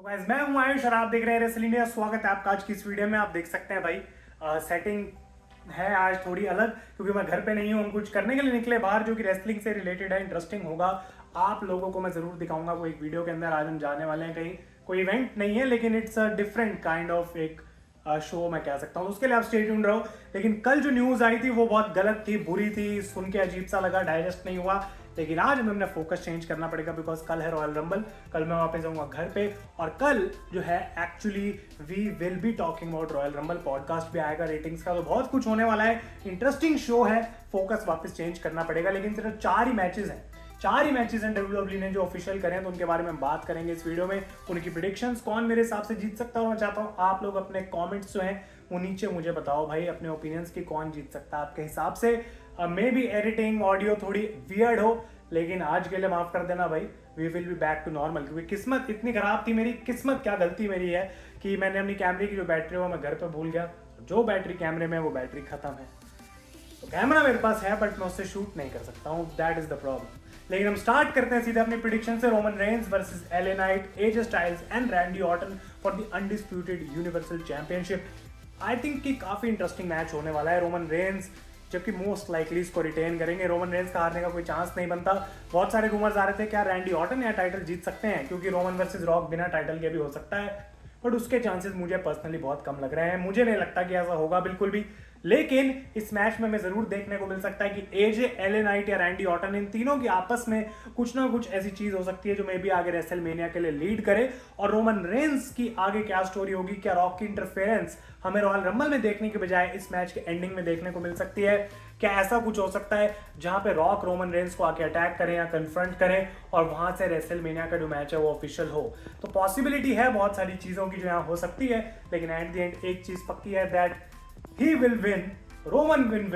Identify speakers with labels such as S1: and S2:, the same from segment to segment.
S1: Guys मैं हूं आयुष और आप देख रहे हैं रेसलिंग इंडिया। स्वागत है आपका आज की इस वीडियो में। आप देख सकते हैं भाई सेटिंग है आज थोड़ी अलग क्योंकि मैं घर पे नहीं हूं। हम कुछ करने के लिए निकले बाहर जो कि रेसलिंग से रिलेटेड है, इंटरेस्टिंग होगा। आप लोगों को मैं जरूर दिखाऊंगा वो एक वीडियो के अंदर। आज हम जाने वाले हैं कहीं, कोई इवेंट नहीं है लेकिन it's a different kind of एक शो मैं कह सकता हूँ। उसके लिए आप स्टे ट्यून्ड रहो। लेकिन कल जो न्यूज आई थी वो बहुत गलत थी, बुरी थी, सुन के अजीब सा लगा, डाइजेस्ट नहीं हुआ। लेकिन आज हमें अपना फोकस चेंज करना पड़ेगा बिकॉज कल है रॉयल रंबल। कल मैं वापस जाऊंगा घर पे और कल जो है actually we will be talking about Royal Rumble. Podcast भी आएगा रेटिंग्स का, तो बहुत कुछ होने वाला है। इंटरेस्टिंग शो है, फोकस वापस चेंज करना पड़ेगा। लेकिन सिर्फ 4 ही मैचेस हैं, 4 ही मैचेस हैं डब्ल्यूडब्ल्यू ने जो ऑफिशियल करें, तो उनके बारे में बात करेंगे इस वीडियो में। उनकी प्रिडिक्शंस, कौन मेरे हिसाब से जीत सकता है। मैं चाहता हूँ आप लोग अपने कमेंट्स जो हैं वो नीचे मुझे बताओ भाई, अपने ओपिनियंस की कौन जीत सकता है आपके हिसाब से। मे बी एडिटिंग ऑडियो थोड़ी वियर्ड हो, लेकिन आज के लिए माफ कर देना भाई। We will be back to normal क्योंकि किस्मत इतनी खराब थी मेरी। किस्मत क्या, गलती मेरी है कि मैंने अपनी कैमरे की जो बैटरी वो मैं घर पे भूल गया। जो बैटरी कैमरे में वो बैटरी खत्म है। तो कैमरा मेरे पास है बट मैं उससे शूट नहीं कर सकता हूँ, दैट इज द प्रॉब्लम। लेकिन हम स्टार्ट करते हैं सीधे अपनी प्रिडिक्शन से। Roman Reigns versus LA Knight, AJ Styles and Randy Orton for the undisputed universal championship. I think कि काफी इंटरेस्टिंग मैच होने वाला है। रोमन रेंस जबकि मोस्ट लाइकली इसको रिटेन करेंगे। रोमन रेंस का हारने का कोई चांस नहीं बनता। बहुत सारे रूमर्स आ रहे थे क्या रैंडी ऑर्टन या टाइटल जीत सकते हैं, क्योंकि रोमन वर्सेस रॉक बिना टाइटल के भी हो सकता है, बट उसके चांसेस मुझे पर्सनली बहुत कम लग रहे हैं। मुझे नहीं लगता कि ऐसा होगा बिल्कुल भी। लेकिन इस मैच में हमें जरूर देखने को मिल सकता है कि एजे, एले नाइट या रैंडी ऑर्टन, इन तीनों की आपस में कुछ ना कुछ ऐसी चीज हो सकती है जो मे बी आगे रेसलमेनिया के लिए लीड करे। और रोमन रेंस की आगे क्या स्टोरी होगी, क्या रॉक की इंटरफेरेंस हमें रॉयल रंबल में देखने के बजाय इस मैच के एंडिंग में देखने को मिल सकती है। क्या ऐसा कुछ हो सकता है जहां पे रॉक रोमन रेंस को आके अटैक करें या कन्फ्रंट करें और वहां से रेसलमेनिया का जो मैच है वो ऑफिशियल हो। तो पॉसिबिलिटी है बहुत सारी चीजों की जो यहाँ हो सकती है। लेकिन एट द एंड एक चीज पक्की है, that he will win, Roman will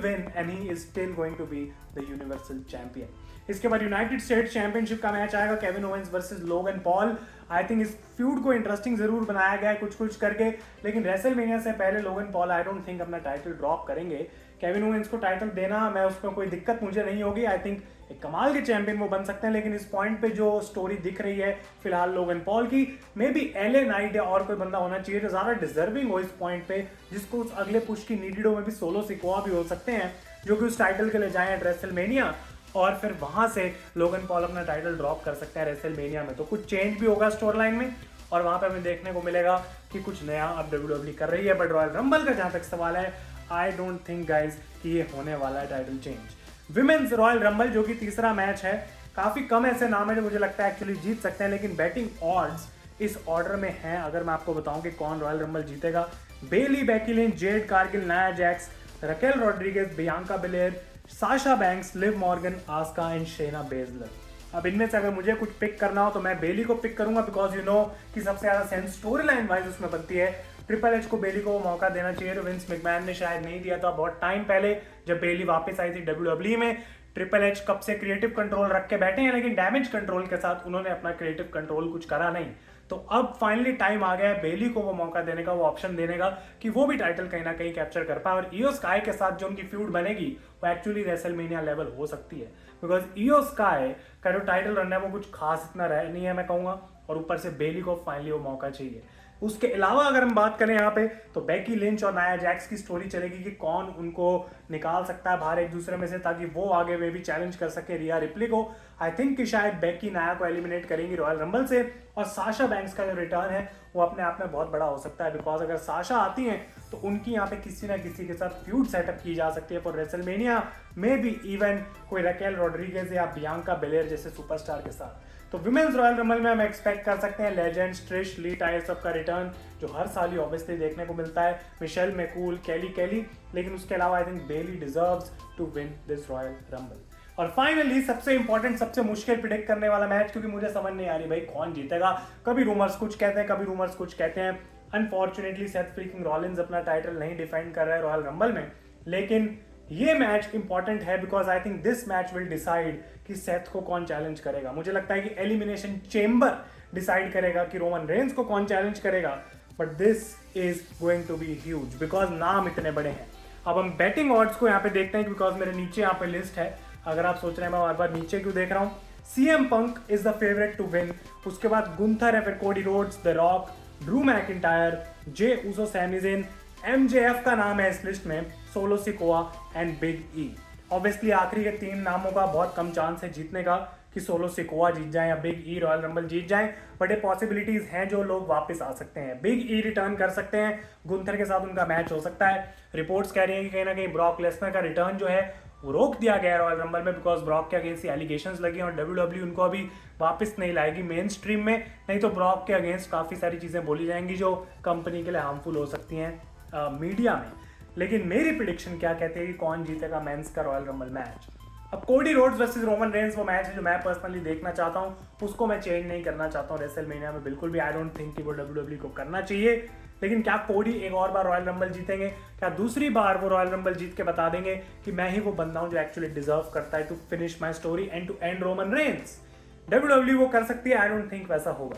S1: win and he is still going to be the universal champion. इसके बाद यूनाइटेड स्टेट्स चैंपियनशिप का मैच आएगा, Kevin Owens versus Logan Paul. I think इस feud को इंटरेस्टिंग जरूर बनाया गया है कुछ कुछ करके, लेकिन रेसलमेनिया से पहले Logan Paul I don't think अपना टाइटल ड्रॉप करेंगे। केविन ओवेंस को टाइटल देना, मैं उसमें कोई दिक्कत मुझे नहीं होगी। आई थिंक एक कमाल के चैंपियन वो बन सकते हैं। लेकिन इस पॉइंट पे जो स्टोरी दिख रही है फिलहाल लोगन पॉल की, मे बी एले नाइट या और कोई बंदा होना चाहिए जो ज्यादा डिजर्विंग हो इस पॉइंट पे, जिसको उस अगले पुश की नीडेड हो। में भी सोलो सिकोआ भी हो सकते हैं जो कि उस टाइटल के लिए जाए रेसलमेनिया, और फिर वहां से लोगन पॉल अपना टाइटल ड्रॉप कर सकते हैं रेसलमेनिया में। तो कुछ चेंज भी होगा स्टोरी लाइन में और वहां पे हमें देखने को मिलेगा कि कुछ नया अब डब्ल्यूडब्ल्यू कर रही है। बट रॉयल रंबल का जहां तक सवाल है, आई डोंट थिंक गाइज कि ये होने वाला है title change. Women's royal rumble जो कि तीसरा मैच है, काफी कम ऐसे नाम है जो मुझे लगता है एक्चुअली जीत सकते हैं, लेकिन बैटिंग ऑड्स इस ऑर्डर में हैं। अगर मैं आपको बताऊं कि कौन रॉयल रंबल जीतेगा, Bayley, Becky Lynch, Jade Cargill, Nia Jax, Raquel Rodriguez, Bianca Belair, Sasha Banks, Liv Morgan, Asuka and Shayna Baszler. अब इनमें से अगर मुझे कुछ पिक करना हो तो मैं बेली को पिक करूंगा बिकॉज यू नो कि सबसे ज्यादा सेंस स्टोरी लाइन वाइज उसमें बनती है। ट्रिपल एच को बेली को मौका देना चाहिए, तो विंस मैकमैन ने शायद नहीं दिया था बहुत टाइम पहले जब बेली वापस आई थी डब्ल्यूडब्ल्यू में। ट्रिपल एच कब से क्रिएटिव कंट्रोल रख के बैठे हैं, लेकिन डैमेज कंट्रोल के साथ उन्होंने अपना क्रिएटिव कंट्रोल कुछ करा नहीं। तो अब फाइनली टाइम आ गया है बेली को वो मौका देने का, वो ऑप्शन देने का कि वो भी टाइटल कहीं ना कहीं कैप्चर कर पाए। और इयो स्काई के साथ जो उनकी फ्यूड बनेगी वो एक्चुअली रेसलमेनिया लेवल हो सकती है, बिकॉज इयो स्काई का जो टाइटल रन है वो कुछ खास इतना रह नहीं है मैं कहूंगा, और ऊपर से बेली को फाइनली वो मौका चाहिए। उसके अलावा अगर हम बात करें यहाँ पे तो बेकी लिंच और नाया जैक्स की स्टोरी चलेगी कि कौन उनको निकाल सकता है बाहर एक दूसरे में से, ताकि वो आगे में भी चैलेंज कर सके रिया रिप्ली को। आई थिंक कि शायद बेकी नाया को एलिमिनेट करेंगी रॉयल रंबल से, और साशा बैंक्स का जो रिटर्न है वो अपने आप में बहुत बड़ा हो सकता है, बिकॉज अगर साशा आती हैं तो उनकी यहाँ पे किसी ना किसी के साथ फ्यूड सेटअप की जा सकती है for WrestleMania, may be even कोई रकेल रॉड्रिगेज या बियांका बेलेर जैसे सुपरस्टार के साथ। तो विमेंस रॉयल रंबल में हम एक्सपेक्ट कर सकते हैं लेजेंड्स, ट्रिश, ली टायर सब का रिटर्न, जो हर साल ही ऑब्वियसली देखने को मिलता है, मिशेल मैकूल, केली, लेकिन उसके अलावा I think Bayley deserves to win this Royal Rumble. और फाइनली सबसे इंपॉर्टेंट, सबसे मुश्किल प्रिडिक्ट करने वाला मैच, क्योंकि मुझे समझ नहीं आ रही भाई कौन जीतेगा। कभी रूमर्स कुछ कहते हैं, कभी रूमर्स कुछ कहते हैं। अनफॉर्चुनेटली सेथ फ्रीकिंग रॉलिन्स अपना टाइटल नहीं डिफेंड कर रहा है रॉयल रंबल में, लेकिन ये मैच इंपॉर्टेंट है because I think this match will decide कि सेथ को कौन चैलेंज करेगा। मुझे लगता है कि एलिमिनेशन चेंबर डिसाइड करेगा कि रोमन रेंस को कौन चैलेंज करेगा, but this is going to be huge because नाम इतने बड़े हैं। अब हम बैटिंग ऑड्स को यहाँ पे देखते हैं बिकॉज मेरे नीचे यहाँ पे लिस्ट है। अगर आप सोच रहे हैं मैं बार बार नीचे क्यों देख रहा हूँ, CM Punk is the favourite to win. उसके बाद गुंथर है, फिर Cody Rhodes, the Rock, Drew McIntyre, Jey Uso, Sami Zayn, MJF का नाम है इस लिस्ट में, Solo Sikoa and Big E. Obviously आखिरी के 3 नामों का बहुत कम चांस है जीतने का कि सोलो सिकोआ जीत जाए या बिग ई रॉयल रंबल जीत जाए, बट ये पॉसिबिलिटीज हैं जो लोग वापस आ सकते हैं। बिग ई रिटर्न कर सकते हैं, गुंथर के साथ उनका मैच हो सकता है। रिपोर्ट्स कह रही हैं कि कहीं ना कहीं ब्रॉक लेसनर का रिटर्न जो है वो रोक दिया गया है रॉयल रंबल में, बिकॉज ब्रॉक के अगेंस्ट एलिगेशंस लगी हैं और डब्ल्यूडब्ल्यू उनको अभी वापस नहीं लाएगी मेन स्ट्रीम में, नहीं तो ब्रॉक के अगेंस्ट काफ़ी सारी चीज़ें बोली जाएंगी जो कंपनी के लिए हार्मफुल हो सकती हैं मीडिया में। लेकिन मेरी प्रिडिक्शन क्या कहती है कि कौन जीतेगा मेंस का रॉयल रंबल मैच। अब Cody Rhodes versus Roman Reigns वो मैच है जो मैं पर्सनली देखना चाहता हूँ, उसको मैं चेंज नहीं करना चाहता हूँ रेसलमेनिया में बिल्कुल भी। आई डोंट थिंक कि वो डब्ल्यूडब्ल्यू को करना चाहिए। लेकिन क्या कोडी एक और बार रॉयल रंबल जीतेंगे? क्या दूसरी बार वो रॉयल रंबल जीत के बता देंगे कि मैं ही वो बंदा हूं जो एक्चुअली डिजर्व करता है to finish my story and to end Roman Reigns? WWE वो कर सकती है, आई डोंट थिंक वैसा होगा।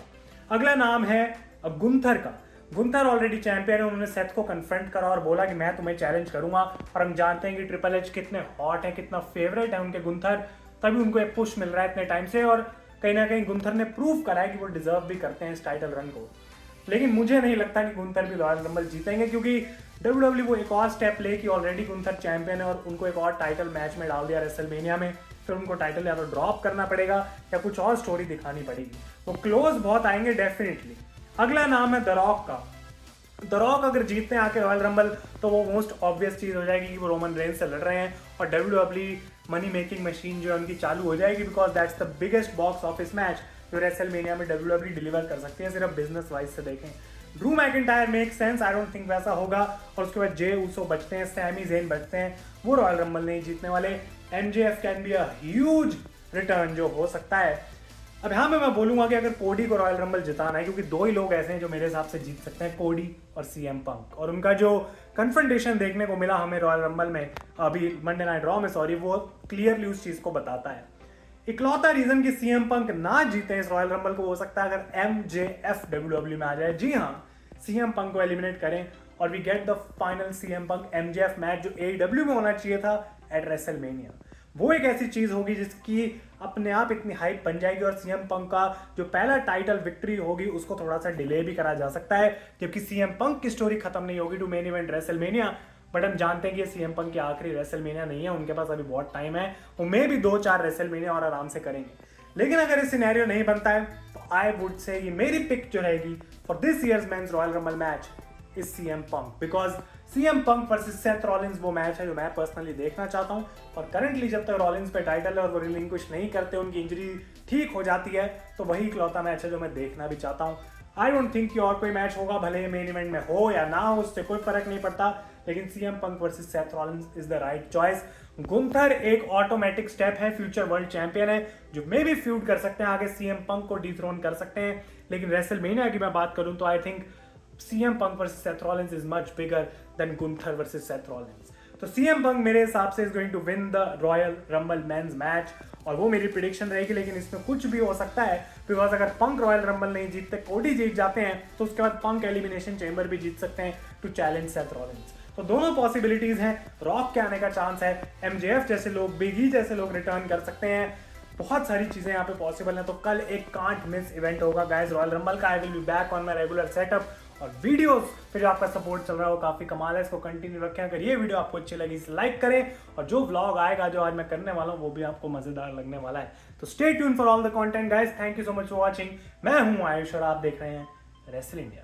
S1: अगला नाम है अब गुंथर का। गुंथर ऑलरेडी चैंपियन है, उन्होंने सेथ को कन्फ्रंट करा और बोला कि मैं तुम्हें चैलेंज करूंगा, और हम जानते हैं कि ट्रिपल एच कितने हॉट है, कितना फेवरेट है उनके गुंथर, तभी उनको एक पुश मिल रहा है इतने टाइम से, और कहीं ना कहीं गुंथर ने प्रूव करा है कि वो डिजर्व भी करते हैं इस टाइटल रन को। लेकिन मुझे नहीं लगता कि गुंथर भी रॉयल रंबल जीतेंगे, क्योंकि डब्ल्यूडब्ल्यू वो एक और स्टेप ले कि ऑलरेडी गुंथर चैंपियन है और उनको एक और टाइटल मैच में डाल दिया रेसलमेनिया में, फिर उनको टाइटल या तो ड्रॉप करना पड़ेगा या कुछ और स्टोरी दिखानी पड़ेगी। वो क्लोज बहुत आएंगे डेफिनेटली। अगला नाम है द रॉक का। द रॉक अगर जीतते हैं आके रॉयल रंबल तो वो मोस्ट ऑब्वियस चीज हो जाएगी कि वो रोमन रेंस से लड़ रहे हैं और डब्ल्यूडब्ल्यू मनी मेकिंग मशीन जो है उनकी चालू हो जाएगी, because that's the biggest box office match जो रेसलमेनिया में डब्ल्यूडब्ल्यू डिलीवर कर सकती है, सिर्फ बिजनेस वाइज से देखें। Drew McIntyre make sense, I don't think वैसा होगा। और उसके बाद जे उसो बचते हैं, सैमी ज़ेन बचते हैं, वो रॉयल रंबल नहीं जीतने वाले। MJF can be a huge return जो हो सकता है। अब यहाँ मैं बोलूंगा कि अगर कोडी को रॉयल रंबल जिताना है, क्योंकि 2 ही लोग ऐसे हैं जो मेरे हिसाब से जीत सकते हैं, कोडी और सीएम पंक, और उनका जो कन्फ्रंटेशन देखने को मिला हमें रॉयल रंबल में अभी मंडे नाइट रॉ में, सॉरी, वो क्लियरली उस चीज को बताता है। इकलौता रीजन कि सीएम पंक ना जीते इस रॉयल रंबल को हो सकता है अगर एमजेएफ डब्ल्यूडब्ल्यू में आ जाए। जी हाँ, सीएम पंक को एलिमिनेट करें और we get the final CM Punk MJF match जो एडब्ल्यू में होना चाहिए था एट रेसलमेनिया। वो एक ऐसी चीज होगी जिसकी अपने आप इतनी हाइप बन जाएगी, और सीएम पंक का जो पहला टाइटल विक्ट्री होगी उसको थोड़ा सा डिले भी करा जा सकता है, जबकि सीएम पंक की स्टोरी खत्म नहीं होगी to main event WrestleMania. But हम जानते हैं कि सीएम पंक की आखिरी रेसलमेनिया नहीं है, उनके पास अभी बहुत टाइम है, वो मे भी 2-4 रेसलमेनिया और आराम से करेंगे। लेकिन अगर ये सिनेरियो नहीं बनता है तो आई वुड से ये मेरी पिक जो रहेगी for this year's men's Royal Rumble match is CM Punk, because CM Punk versus Seth Rollins वो मैच है जो मैं पर्सनली देखना चाहता हूं। और करंटली जब तक रॉलिंस पे टाइटल है और वो रिलिंक्विश नहीं करते, उनकी इंजरी ठीक हो जाती है, तो वही इकलौता मैच है जो मैं देखना भी चाहता हूं। आई डोंट थिंक कि और कोई मैच होगा, भले मेन इवेंट में हो या ना हो, उससे कोई फर्क नहीं पड़ता, लेकिन CM Punk versus Seth Rollins is the right choice. Gunther एक ऑटोमेटिक स्टेप है, फ्यूचर वर्ल्ड चैंपियन है जो मे भी फ्यूड कर सकते हैं आगे, सीएम पंक को डिथ्रोन कर सकते हैं। लेकिन रेसलमेनिया की मैं बात करूं तो I think CM Punk versus Seth Rollins is much bigger than Gunther versus Seth Rollins. तो सीएम पंक मेरे हिसाब से is going to win the Royal Rumble men's match, और वो मेरी प्रिडिक्शन रहेगी। लेकिन इसमें कुछ भी हो सकता है, बिकॉज अगर पंक रॉयल रंबल नहीं जीतते, कोडी जीत जाते हैं, तो उसके बाद पंक एलिमिनेशन चेंबर भी जीत सकते हैं टू चैलेंज सेथ रॉलिंस। तो दोनों पॉसिबिलिटीज हैं, रॉक के आने का चांस है, एमजेएफ जैसे लोग, बिग ई जैसे लोग रिटर्न कर सकते हैं, बहुत सारी चीजें यहाँ पे पॉसिबल हैं। तो कल एक कांट मिस इवेंट होगा गाइस रॉयल रंबल का। I will be back on my regular setup और वीडियोस पे जो आपका सपोर्ट चल रहा है वो काफी कमाल है, इसको कंटिन्यू रखें। अगर ये वीडियो आपको अच्छी लगी इसे लाइक करें, और जो व्लॉग आएगा जो आज मैं करने वाला हूँ वो भी आपको मजेदार लगने वाला है। तो stay tune for all the content guys, thank you so much for watching. मैं हूँ आयुष और आप देख रहे हैं रेसल इंडिया।